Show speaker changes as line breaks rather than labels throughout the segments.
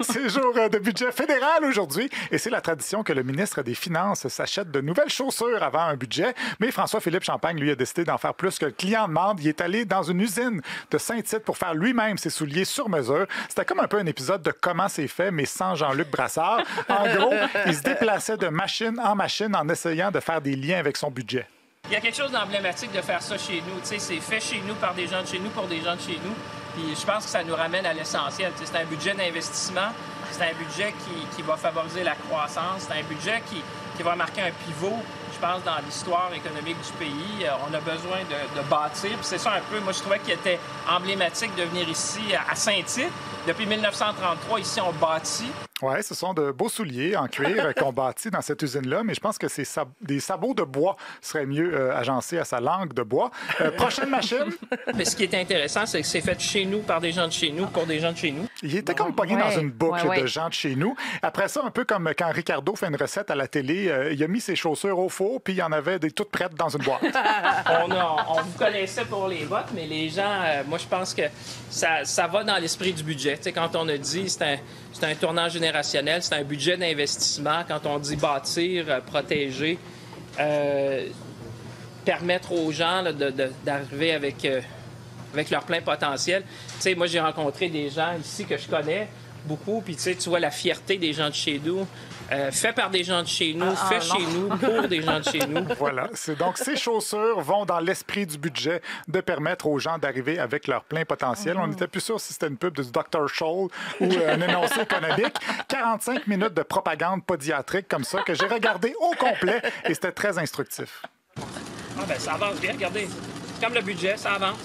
C'est jour de budget fédéral aujourd'hui et c'est la tradition que le ministre des Finances s'achète de nouvelles chaussures avant un budget. Mais François-Philippe Champagne, lui, a décidé d'en faire plus que le client demande. Il est allé dans une usine de Saint-Tite pour faire lui-même ses souliers sur mesure. C'était comme un peu un épisode de Comment c'est fait, mais sans Jean-Luc Brassard. En gros, il se déplaçait de machine en machine en essayant de faire des liens avec son budget.
Il y a quelque chose d'emblématique de faire ça chez nous. C'est fait chez nous par des gens de chez nous pour des gens de chez nous. Puis je pense que ça nous ramène à l'essentiel. C'est un budget d'investissement. C'est un budget qui va favoriser la croissance. C'est un budget qui va marquer un pivot, je pense, dans l'histoire économique du pays. On a besoin de bâtir. Puis c'est ça un peu, moi, je trouvais qu'il était emblématique de venir ici à Saint-Tite. Depuis 1933, ici, on bâtit.
Oui, ce sont de beaux souliers en cuir qu'on bâtit dans cette usine-là, mais je pense que des sabots de bois seraient mieux agencés à sa langue de bois. Prochaine machine.
Mais ce qui est intéressant, c'est que c'est fait chez nous, par des gens de chez nous, pour des gens de chez nous.
Il était comme pogné dans une boucle de gens de chez nous. Après ça, un peu comme quand Ricardo fait une recette à la télé, il a mis ses chaussures au four, puis il y en avait des toutes prêtes dans une boîte.
On vous connaissait pour les votes, mais les gens, moi, je pense que ça va dans l'esprit du budget. Tu sais, quand on a dit c'est un tournant générationnel, c'est un budget d'investissement. Quand on dit bâtir, protéger, permettre aux gens là, d'arriver avec leur plein potentiel. Tu sais, moi, j'ai rencontré des gens ici que je connais beaucoup, puis tu vois la fierté des gens de chez nous. Fait par des gens de chez nous, chez nous, pour des gens de chez nous.
Voilà. Donc, ces chaussures vont dans l'esprit du budget de permettre aux gens d'arriver avec leur plein potentiel. On n'était plus sûr si c'était une pub du Dr. Scholl ou un énoncé économique. 45 minutes de propagande podiatrique comme ça que j'ai regardé au complet et c'était très instructif.
Ah ben ça avance bien, regardez. Comme le budget, ça avance.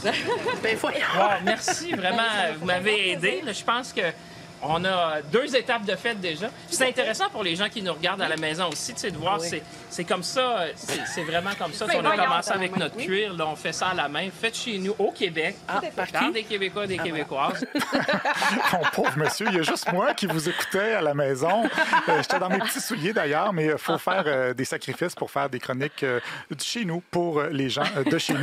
Ben voyons.
Wow, merci, vraiment, vous m'avez aidé. Là, je pense que on a 2 étapes de fête déjà. C'est intéressant pour les gens qui nous regardent à la maison aussi, de voir, c'est comme ça, c'est vraiment comme ça. On a commencé avec notre cuir, là, on fait ça à la main, fait chez nous, au Québec, par des Québécois et des Québécoises.
Mon pauvre monsieur, il y a juste moi qui vous écoutais à la maison. J'étais dans mes petits souliers d'ailleurs, mais il faut faire des sacrifices pour faire des chroniques de chez nous, pour les gens de chez nous.